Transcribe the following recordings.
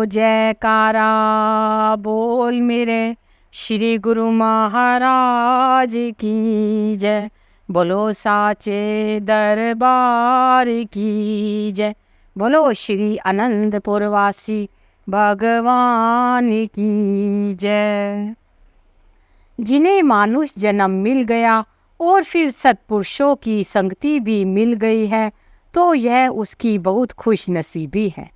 जयकारा, बोल मेरे श्री गुरु महाराज की जय। बोलो साचे दरबार की जय। बोलो श्री अनंतपुर वासी भगवान की जय। जिन्हें मानुष जन्म मिल गया और फिर सत्पुरुषों की संगति भी मिल गई है तो यह उसकी बहुत खुश नसीबी है,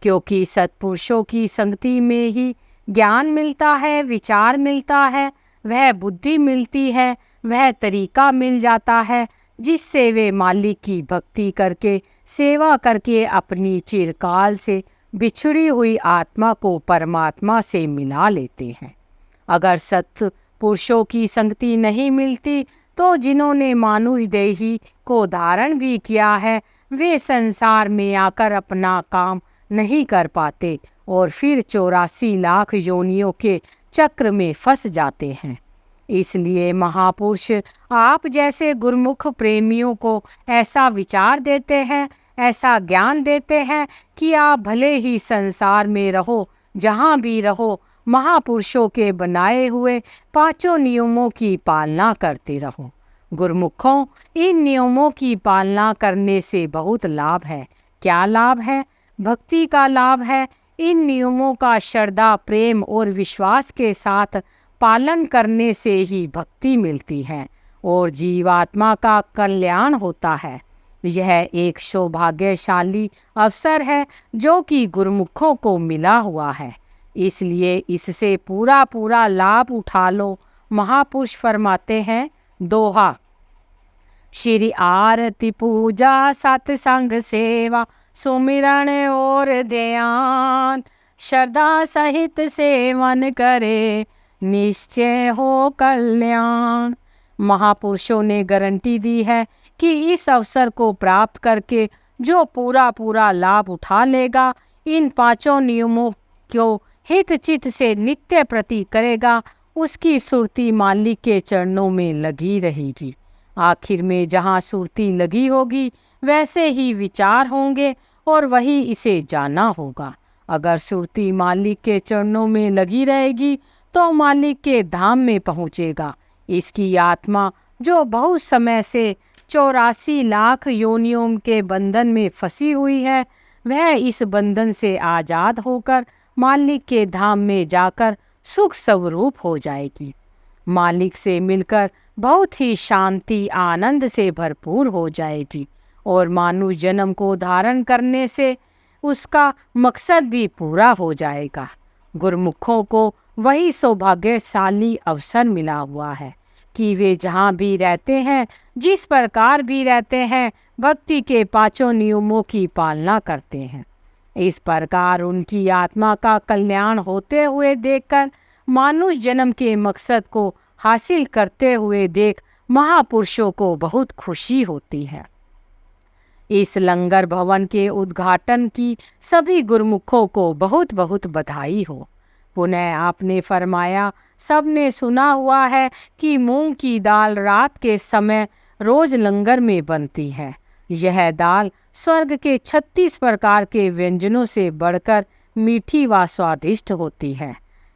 क्योंकि सत्पुरुषों की संगति में ही ज्ञान मिलता है, विचार मिलता है, वह बुद्धि मिलती है, वह तरीका मिल जाता है जिससे वे मालिक की भक्ति करके, सेवा करके अपनी चिरकाल से बिछड़ी हुई आत्मा को परमात्मा से मिला लेते हैं। अगर सत्पुरुषों की संगति नहीं मिलती तो जिन्होंने मानुष देही को धारण भी किया है वे संसार में आकर अपना काम नहीं कर पाते और फिर 84 लाख योनियों के चक्र में फंस जाते हैं। इसलिए महापुरुष आप जैसे गुरुमुख प्रेमियों को ऐसा विचार देते हैं, ऐसा ज्ञान देते हैं कि आप भले ही संसार में रहो, जहाँ भी रहो, महापुरुषों के बनाए हुए 5 नियमों की पालना करते रहो। गुरुमुखों, इन नियमों की पालना करने से बहुत लाभ है। क्या लाभ है? भक्ति का लाभ है। इन नियमों का श्रद्धा, प्रेम और विश्वास के साथ पालन करने से ही भक्ति मिलती है और जीवात्मा का कल्याण होता है। यह एक सौभाग्यशाली अवसर है जो कि गुरुमुखों को मिला हुआ है, इसलिए इससे पूरा लाभ उठा लो। महापुरुष फरमाते हैं, दोहा। श्री आरती पूजा सत्संग सेवा सुमिरन और ध्यान, श्रद्धा सहित सेवन करे निश्चय हो कल्याण। महापुरुषों ने गारंटी दी है कि इस अवसर को प्राप्त करके जो पूरा लाभ उठा लेगा, इन 5 नियमों को हितचित से नित्य प्रति करेगा, उसकी सुरती मालिक के चरणों में लगी रहेगी। आखिर में जहाँ सुरती लगी होगी वैसे ही विचार होंगे और वही इसे जाना होगा। अगर सुरती मालिक के चरणों में लगी रहेगी तो मालिक के धाम में पहुँचेगा। इसकी आत्मा जो बहुत समय से 84 लाख योनियों के बंधन में फंसी हुई है, वह इस बंधन से आज़ाद होकर मालिक के धाम में जाकर सुख स्वरूप हो जाएगी। मालिक से मिलकर बहुत ही शांति, आनंद से भरपूर हो जाएगी और मानुष जन्म को धारण करने से उसका मकसद भी पूरा हो जाएगा। गुरुमुखों को वही सौभाग्यशाली अवसर मिला हुआ है कि वे जहाँ भी रहते हैं, जिस प्रकार भी रहते हैं, भक्ति के 5 नियमों की पालना करते हैं। इस प्रकार उनकी आत्मा का कल्याण होते हुए देखकर, मानुष जन्म के मकसद को हासिल करते हुए देख महापुरुषों को बहुत खुशी होती है। इस लंगर भवन के उद्घाटन की सभी गुरुमुखों को बहुत बहुत बधाई हो। पुनः आपने फरमाया, सबने सुना हुआ है कि मूंग की दाल रात के समय रोज लंगर में बनती है। यह दाल स्वर्ग के 36 प्रकार के व्यंजनों से बढ़कर मीठी व स्वादिष्ट होती है।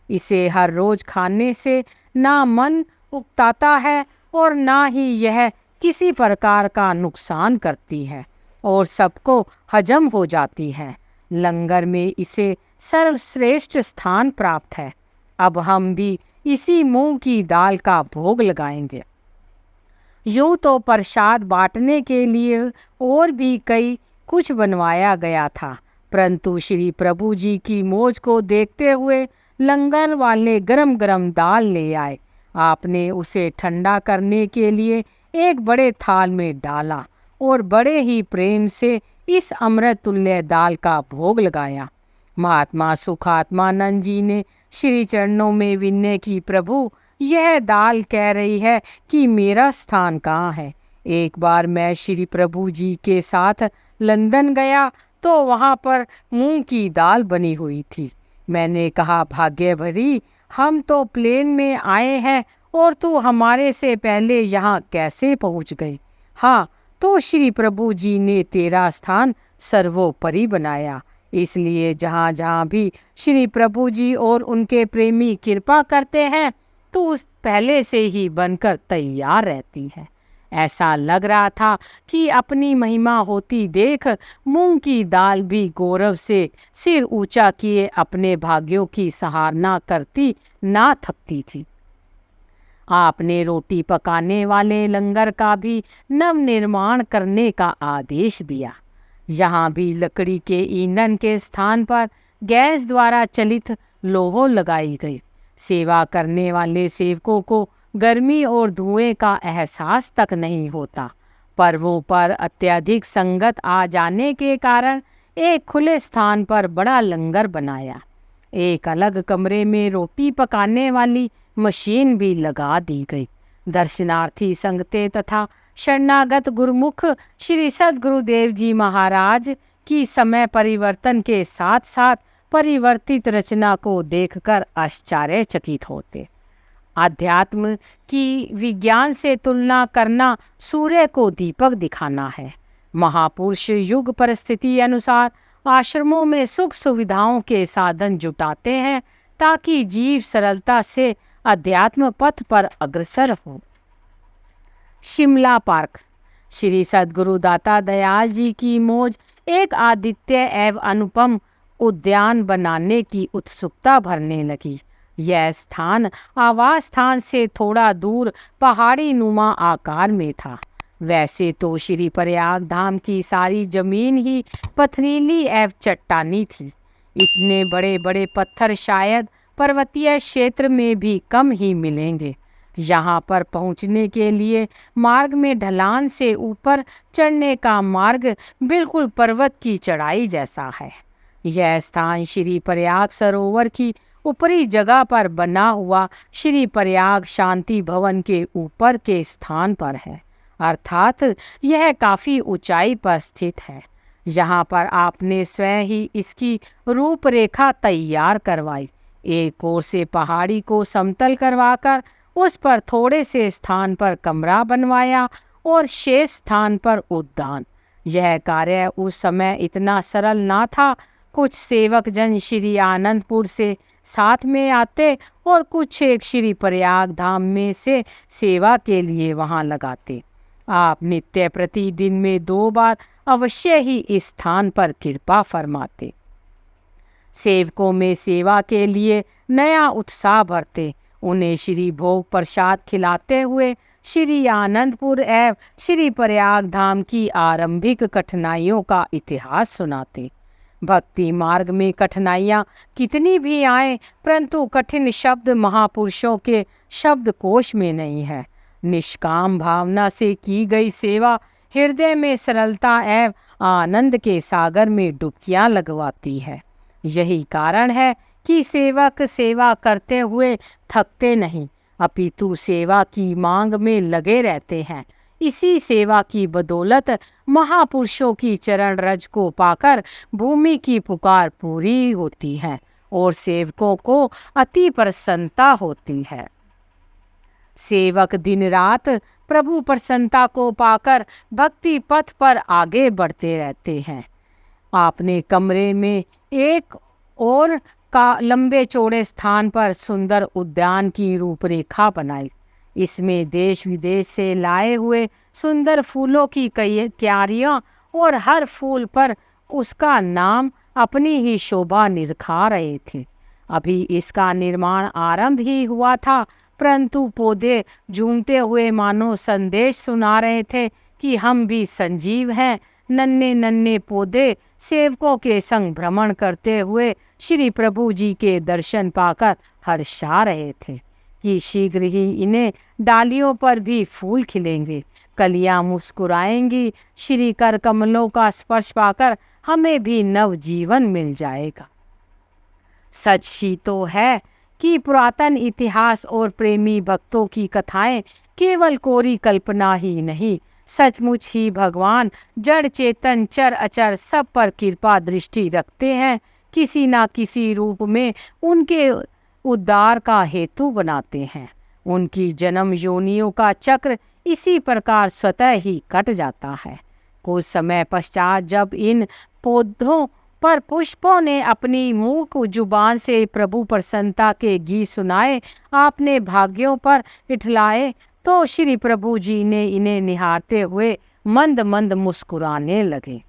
इसे हर रोज खाने से ना मन उकताता है और ना ही यह किसी प्रकार का नुकसान करती है और सबको हजम हो जाती है। लंगर में इसे सर्वश्रेष्ठ स्थान प्राप्त है। अब हम भी इसी मूंग की दाल का भोग लगाएंगे। यूं तो प्रसाद बांटने के लिए और भी कई कुछ बनवाया गया था, परंतु श्री प्रभु जी की मौज को देखते हुए लंगर वाले गरम गरम दाल ले आए। आपने उसे ठंडा करने के लिए एक बड़े थाल में डाला और बड़े ही प्रेम से इस अमृत तुल्य दाल का भोग लगाया। महात्मा सुखात्मानंद जी ने श्री चरणों में विनय की, प्रभु यह दाल कह रही है कि मेरा स्थान कहाँ है। एक बार मैं श्री प्रभु जी के साथ लंदन गया तो वहाँ पर मूंग की दाल बनी हुई थी। मैंने कहा, भाग्य भरी, हम तो प्लेन में आए हैं और तू हमारे से पहले यहाँ कैसे पहुँच गई। हाँ, तो श्री प्रभु जी ने तेरा स्थान सर्वोपरि बनाया। इसलिए जहाँ जहाँ भी श्री प्रभु जी और उनके प्रेमी कृपा करते हैं तो उस पहले से ही बनकर तैयार रहती है। ऐसा लग रहा था कि अपनी महिमा होती देख मूंग की दाल भी गौरव से सिर ऊंचा किए अपने भाग्यों की सराहना करती ना थकती थी। आपने रोटी पकाने वाले लंगर का भी नवनिर्माण करने का आदेश दिया। यहाँ भी लकड़ी के ईंधन के स्थान पर गैस द्वारा चलित लोहो लगाई गई। सेवा करने वाले सेवकों को गर्मी और धुएं का एहसास तक नहीं होता। पर्वों पर अत्यधिक संगत आ जाने के कारण एक खुले स्थान पर बड़ा लंगर बनाया। एक अलग कमरे में रोटी पकाने वाली मशीन भी लगा दी गई। दर्शनार्थी संगते तथा शरणागत गुरुमुख श्री सद्गुरुदेव जी महाराज की समय परिवर्तन के साथ साथ परिवर्तित रचना को देखकर आश्चर्यचकित होते। आध्यात्म की विज्ञान से तुलना करना सूर्य को दीपक दिखाना है। महापुरुष युग परिस्थिति अनुसार आश्रमों में सुख सुविधाओं के साधन जुटाते हैं ताकि जीव सरलता से अध्यात्म पथ पर अग्रसर हो। शिमला पार्क। श्री सद्गुरु दाता दयाल जी की मौज एक आदित्य एवं अनुपम उद्यान बनाने की उत्सुकता भरने लगी। यह स्थान आवास स्थान से थोड़ा दूर पहाड़ी नुमा आकार में था। वैसे तो श्री प्रयाग धाम की सारी जमीन ही पथरीली एवं चट्टानी थी। इतने बड़े बड़े पत्थर शायद पर्वतीय क्षेत्र में भी कम ही मिलेंगे। यहाँ पर पहुँचने के लिए मार्ग में ढलान से ऊपर चढ़ने का मार्ग बिल्कुल पर्वत की चढ़ाई जैसा है। यह स्थान श्री प्रयाग सरोवर की ऊपरी जगह पर बना हुआ श्री प्रयाग शांति भवन के ऊपर के स्थान पर है, अर्थात यह काफ़ी ऊंचाई पर स्थित है। यहाँ पर आपने स्वयं ही इसकी रूपरेखा तैयार करवाई। एक ओर से पहाड़ी को समतल करवाकर उस पर थोड़े से स्थान पर कमरा बनवाया और शेष स्थान पर उद्यान। यह कार्य उस समय इतना सरल ना था। कुछ सेवक जन श्री आनंदपुर से साथ में आते और कुछ एक श्री प्रयाग धाम में से सेवा के लिए वहां लगाते। आप नित्य प्रतिदिन में 2 बार अवश्य ही इस स्थान पर कृपा फरमाते। सेवकों में सेवा के लिए नया उत्साह भरते। उन्हें श्री भोग प्रसाद खिलाते हुए श्री आनंदपुर एवं श्री प्रयाग धाम की आरंभिक कठिनाइयों का इतिहास सुनाते। भक्ति मार्ग में कठिनाइयाँ कितनी भी आए, परंतु कठिन शब्द महापुरुषों के शब्दकोश में नहीं है। निष्काम भावना से की गई सेवा हृदय में सरलता एवं आनंद के सागर में डुबकियाँ लगवाती है। यही कारण है कि सेवक सेवा करते हुए थकते नहीं, अपितु सेवा की मांग में लगे रहते हैं। इसी सेवा की बदौलत महापुरुषों की चरण रज को पाकर भूमि की पुकार पूरी होती है और सेवकों को अति प्रसन्नता होती है। सेवक दिन रात प्रभु प्रसन्नता को पाकर भक्ति पथ पर आगे बढ़ते रहते हैं। आपने कमरे में एक और का लंबे चौड़े स्थान पर सुंदर उद्यान की रूपरेखा बनाई। इसमें देश विदेश से लाए हुए सुंदर फूलों की कई क्यारियां और हर फूल पर उसका नाम अपनी ही शोभा निखा रहे थे। अभी इसका निर्माण आरंभ ही हुआ था, परंतु पौधे झूमते हुए मानो संदेश सुना रहे थे कि हम भी संजीव हैं। नन्हे नन्हे पौधे सेवकों के संग भ्रमण करते हुए श्री प्रभु जी के दर्शन पाकर हर्षा रहे थे कि शीघ्र ही इन्हें डालियों पर भी फूल खिलेंगे, कलियां मुस्कुराएंगी। श्री कर कमलों का स्पर्श पाकर हमें भी नव जीवन मिल जाएगा। सच ही तो है कि पुरातन इतिहास और प्रेमी भक्तों की कथाएं केवल कोरी कल्पना ही नहीं, सचमुच ही भगवान जड़ चेतन चर अचर सब पर कृपा दृष्टि रखते हैं, किसी ना किसी रूप में उनके उद्धार का हेतु बनाते हैं। उनकी जन्म योनियों का चक्र इसी प्रकार स्वतः ही कट जाता है। कुछ समय पश्चात जब इन पौधों पर पुष्पों ने अपनी मूक जुबान से प्रभु प्रसन्नता के गीत सुनाए, आपने भाग्यों पर इठलाए, तो श्री प्रभु जी ने इन्हें निहारते हुए मंद मंद मुस्कुराने लगे।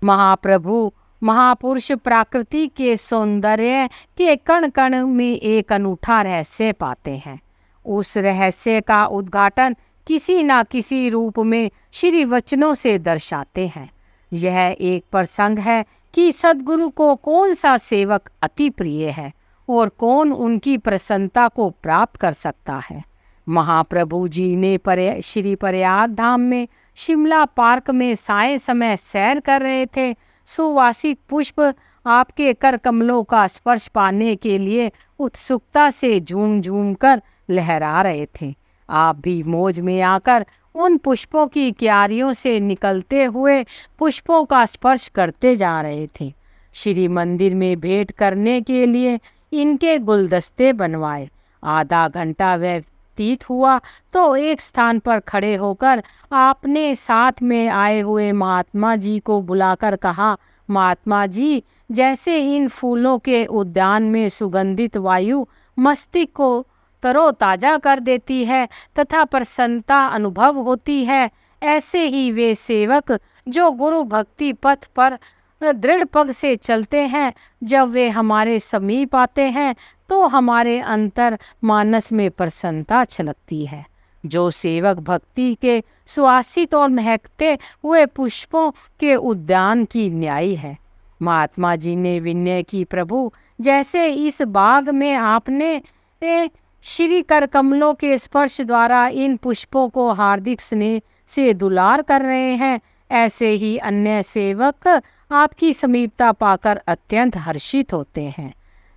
महाप्रभु महापुरुष प्रकृति के सौंदर्य के कण कण में एक अनूठा रहस्य पाते हैं। उस रहस्य का उद्घाटन किसी न किसी रूप में श्री वचनों से दर्शाते हैं। यह एक प्रसंग है कि सद्गुरु को कौन सा सेवक अति प्रिय है और कौन उनकी प्रसन्नता को प्राप्त कर सकता है। महाप्रभु जी ने श्री प्रयाग धाम में शिमला पार्क में साय समय सैर कर रहे थे। सुवासित पुष्प आपके कर कमलों का स्पर्श पाने के लिए उत्सुकता से झूम झूम कर लहरा रहे थे। आप भी मौज में आकर उन पुष्पों की क्यारियों से निकलते हुए पुष्पों का स्पर्श करते जा रहे थे। श्री मंदिर में भेंट करने के लिए इनके गुलदस्ते बनवाए। आधा घंटा व्यतीत हुआ तो एक स्थान पर खड़े होकर आपने साथ में आए हुए महात्मा जी को बुलाकर कहा, महात्मा जी, जैसे इन फूलों के उद्यान में सुगंधित वायु मस्तिष्क को तरोताजा कर देती है तथा प्रसन्नता अनुभव होती है, ऐसे ही वे सेवक जो गुरु भक्ति पथ पर दृढ़ पग से चलते हैं, जब वे हमारे समीप आते हैं तो हमारे अंतर मानस में प्रसन्नता छलकती है। जो सेवक भक्ति के सुवासित और महकते हुए पुष्पों के उद्यान की न्यायी है। महात्मा जी ने विनय की, प्रभु, जैसे इस बाग में आपने श्री कर कमलों के स्पर्श द्वारा इन पुष्पों को हार्दिक स्नेह से दुलार कर रहे हैं, ऐसे ही अन्य सेवक आपकी समीपता पाकर अत्यंत हर्षित होते हैं।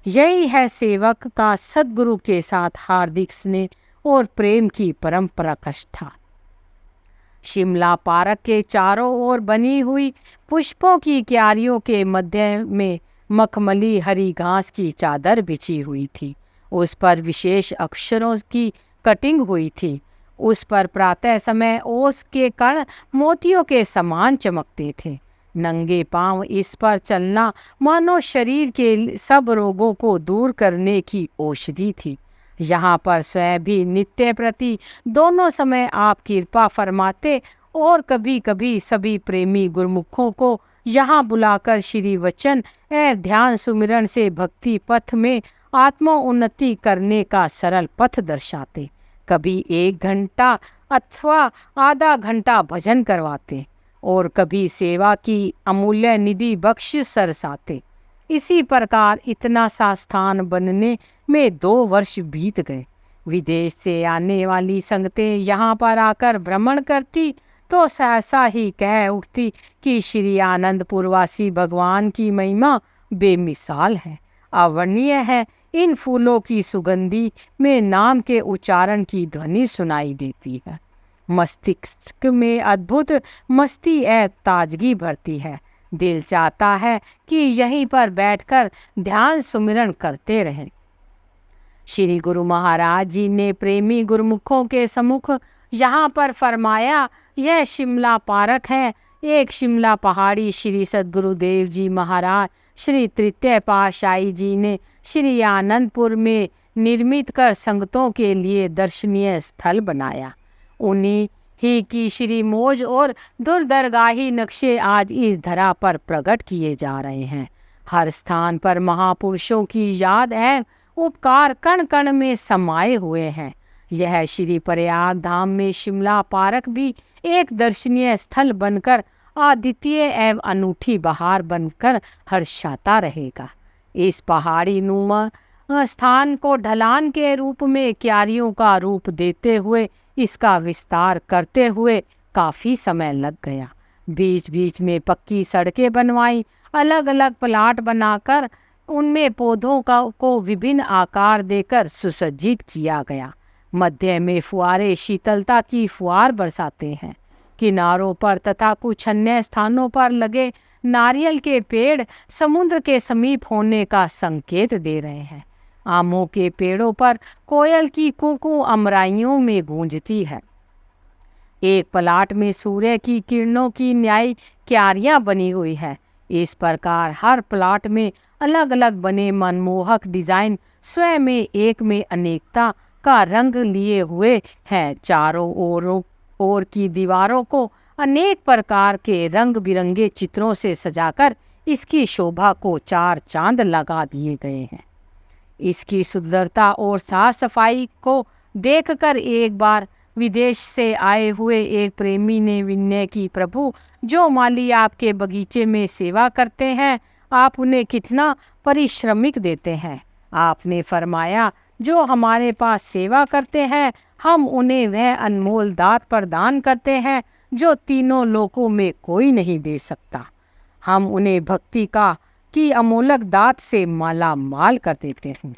यही है सेवक का सद्गुरु के साथ हार्दिक स्नेह और प्रेम की परम प्रकष्ठा। शिमला पार्क के चारों ओर बनी हुई पुष्पों की क्यारियों के मध्य में मखमली हरी घास की चादर बिछी हुई थी। उस पर विशेष अक्षरों की कटिंग हुई थी। उस पर प्रातः समय ओस के कण मोतियों के समान चमकते थे। नंगे पांव इस पर चलना मानो शरीर के सब रोगों को दूर करने की औषधि थी। यहाँ पर स्वयं भी नित्य प्रति दोनों समय आप कृपा फरमाते और कभी कभी सभी प्रेमी गुरुमुखों को यहाँ बुलाकर श्री वचन एवं ध्यान सुमिरन से भक्ति पथ में आत्मोन्नति करने का सरल पथ दर्शाते। कभी 1 घंटा अथवा आधा घंटा भजन करवाते और कभी सेवा की अमूल्य निधि बख्श सरसाते। इसी प्रकार इतना सा स्थान बनने में 2 वर्ष बीत गए। विदेश से आने वाली संगतें यहाँ पर आकर भ्रमण करती तो सहसा ही कह उठती कि श्री आनंदपुरवासी भगवान की महिमा बेमिसाल है, अवर्णनीय है। इन फूलों की सुगंधी में नाम के उच्चारण की ध्वनि सुनाई देती है। मस्तिष्क में अद्भुत मस्ती एवं ताजगी भरती है। दिल चाहता है कि यहीं पर बैठकर ध्यान सुमिरन करते रहें। श्री गुरु महाराज जी ने प्रेमी गुरुमुखों के सम्मुख यहाँ पर फरमाया, यह शिमला पार्क है। एक शिमला पहाड़ी श्री सद्गुरुदेव जी महाराज श्री तृतीय पातशाही जी ने श्री आनंदपुर में निर्मित कर संगतों के लिए दर्शनीय स्थल बनाया। उन्हीं ही की श्री मौज और दुर्दरगाही नक्शे आज इस धरा पर प्रकट किए जा रहे हैं। हर स्थान पर महापुरुषों की याद एवं उपकार कण कण में समाये हुए हैं। यह श्री प्रयाग धाम में शिमला पार्क भी एक दर्शनीय स्थल बनकर अद्वितीय एवं अनूठी बहार बनकर हर्षाता रहेगा। इस पहाड़ी नुमा स्थान को ढलान के रूप में क्यारियों का रूप देते हुए इसका विस्तार करते हुए काफ़ी समय लग गया। बीच बीच में पक्की सड़कें बनवाई, अलग अलग प्लाट बनाकर उनमें पौधों को विभिन्न आकार देकर सुसज्जित किया गया। मध्य में फुआरे शीतलता की फुहार बरसाते हैं। किनारों पर तथा कुछ अन्य स्थानों पर लगे नारियल के पेड़ समुद्र के समीप होने का संकेत दे रहे हैं। आमों के पेड़ों पर कोयल की कूकू अमराइयों में गूंजती है। एक प्लाट में सूर्य की किरणों की न्यायी क्यारियां बनी हुई है। इस प्रकार हर प्लॉट में अलग अलग बने मनमोहक डिजाइन स्वयं में एक में अनेकता का रंग लिए हुए हैं। चारों ओर की दीवारों को अनेक प्रकार के रंग बिरंगे चित्रों से सजाकर इसकी शोभा को चार चांद लगा दिए गए हैं। इसकी सुंदरता और साफ सफाई को देखकर एक बार विदेश से आए हुए एक प्रेमी ने विनय की, प्रभु, जो माली आपके बगीचे में सेवा करते हैं आप उन्हें कितना परिश्रमिक देते हैं। आपने फरमाया, जो हमारे पास सेवा करते हैं हम उन्हें वह अनमोल दात प्रदान करते हैं जो तीनों लोकों में कोई नहीं दे सकता। हम उन्हें भक्ति की अमोलक दात से माला माल कर देते हैं।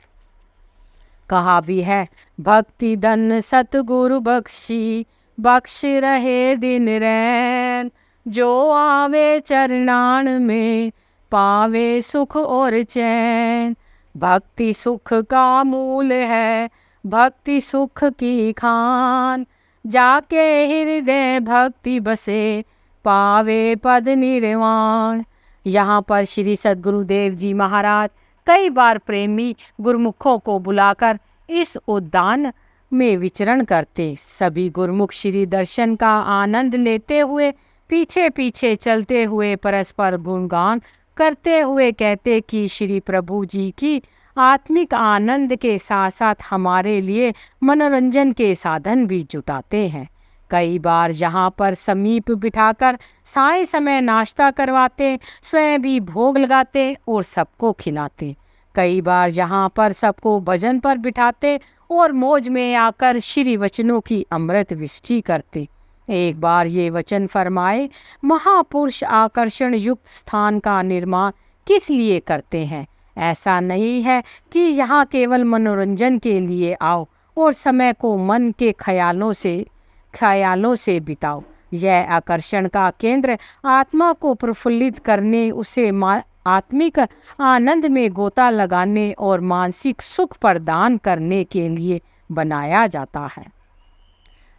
कहा भी है, भक्ति धन सतगुरु बख्शी, बख्श रहे दिन रैन, जो आवे चरणान में पावे सुख और चैन। भक्ति सुख का मूल है, भक्ति सुख की खान, जाके हृदय भक्ति बसे पावे पद निर्वाण। यहाँ पर श्री सद्गुरुदेव जी महाराज कई बार प्रेमी गुरुमुखों को बुलाकर इस उद्यान में विचरण करते। सभी गुरुमुख श्री दर्शन का आनंद लेते हुए पीछे पीछे चलते हुए परस्पर गुणगान करते हुए कहते कि श्री प्रभु जी की आत्मिक आनंद के साथ साथ हमारे लिए मनोरंजन के साधन भी जुटाते हैं। कई बार यहाँ पर समीप बिठाकर साय समय नाश्ता करवाते, स्वयं भी भोग लगाते और सबको खिलाते। कई बार यहाँ पर सबको भजन पर बिठाते और मौज में आकर श्री वचनों की अमृत वृष्टि करते। एक बार ये वचन फरमाए, महापुरुष आकर्षण युक्त स्थान का निर्माण किस लिए करते हैं? ऐसा नहीं है कि यहाँ केवल मनोरंजन के लिए आओ और समय को मन के ख्यालों से बिताओ। यह आकर्षण का केंद्र आत्मा को प्रफुल्लित करने, उसे आत्मिक आनंद में गोता लगाने और मानसिक सुख प्रदान करने के लिए बनाया जाता है।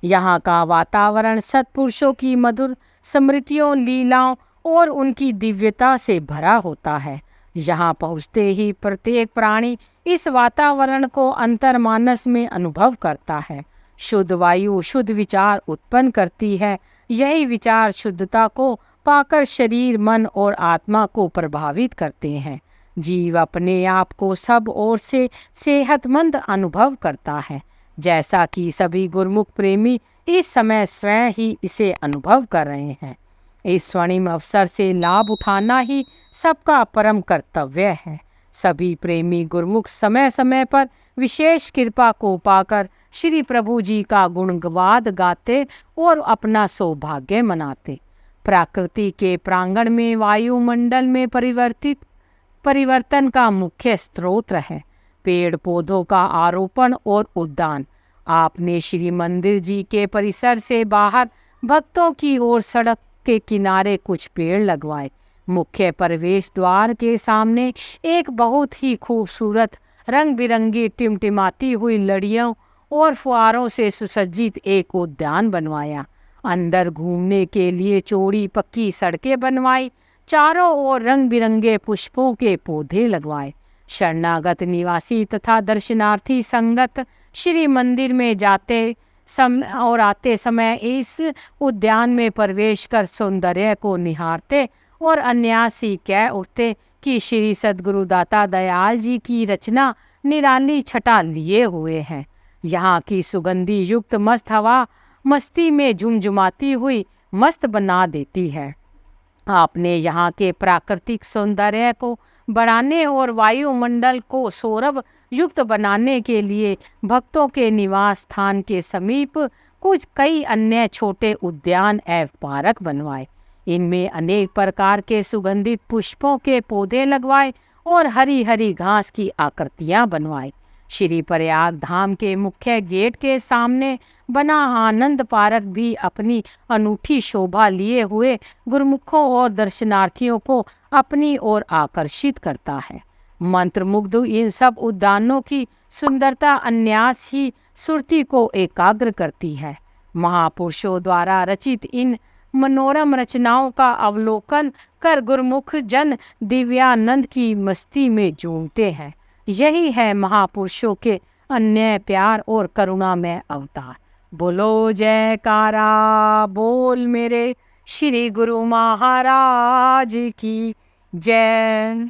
यहाँ का वातावरण सत्पुरुषों की मधुर स्मृतियों, लीलाओं और उनकी दिव्यता से भरा होता है। यहाँ पहुँचते ही प्रत्येक प्राणी इस वातावरण को अंतर्मानस में अनुभव करता है। शुद्ध वायु शुद्ध विचार उत्पन्न करती है। यही विचार शुद्धता को पाकर शरीर, मन और आत्मा को प्रभावित करते हैं। जीव अपने आप को सब ओर से सेहतमंद अनुभव करता है, जैसा कि सभी गुरुमुख प्रेमी इस समय स्वयं ही इसे अनुभव कर रहे हैं। इस स्वर्णिम अवसर से लाभ उठाना ही सबका परम कर्तव्य है। सभी प्रेमी गुरुमुख समय समय पर विशेष कृपा को पाकर श्री प्रभु जी का गुणगान गाते और अपना सौभाग्य मनाते। प्रकृति के प्रांगण में वायुमंडल में परिवर्तन का मुख्य स्रोत है पेड़ पौधों का आरोपण और उद्यान। आपने श्री मंदिर जी के परिसर से बाहर भक्तों की ओर सड़क के किनारे कुछ पेड़ लगवाए। मुख्य प्रवेश द्वार के सामने एक बहुत ही खूबसूरत रंग बिरंगी टिमटिमाती हुई लड़ियों और फुहारों से सुसज्जित एक उद्यान बनवाया। अंदर घूमने के लिए चौड़ी पक्की सड़कें बनवाई। चारों ओर रंग बिरंगे पुष्पों के पौधे लगवाए। शरणागत निवासी तथा दर्शनार्थी संगत श्री मंदिर में जाते और आते समय इस उद्यान में प्रवेश कर सौंदर्य को निहारते और अनायासी कह उठते कि श्री सद्गुरु दाता दयाल जी की रचना निराली छटा लिए हुए हैं। यहाँ की सुगंधी युक्त मस्त हवा मस्ती में झुमझुमाती हुई मस्त बना देती है। आपने यहाँ के प्राकृतिक सौंदर्य को बढ़ाने और वायुमंडल को सौरभ युक्त बनाने के लिए भक्तों के निवास स्थान के समीप कई अन्य छोटे उद्यान एवं पार्क बनवाए। इनमें अनेक प्रकार के सुगंधित पुष्पों के पौधे लगवाए और हरी हरी घास की आकृतियां बनवाई। श्री प्रयाग धाम के मुख्य गेट के सामने बना आनंद पार्क भी अपनी अनूठी शोभा लिए हुए गुरुमुखों और दर्शनार्थियों को अपनी ओर आकर्षित करता है। मंत्रमुग्ध इन सब उद्यानों की सुंदरता अन्यास ही सुरती को एकाग्र करती है। महापुरुषों द्वारा रचित इन मनोरम रचनाओं का अवलोकन कर गुरुमुख जन दिव्यानंद की मस्ती में झूमते हैं। यही है महापुरुषों के अन्य प्यार और करुणा में अवतार। बोलो जयकारा बोल मेरे श्री गुरु महाराज की जय।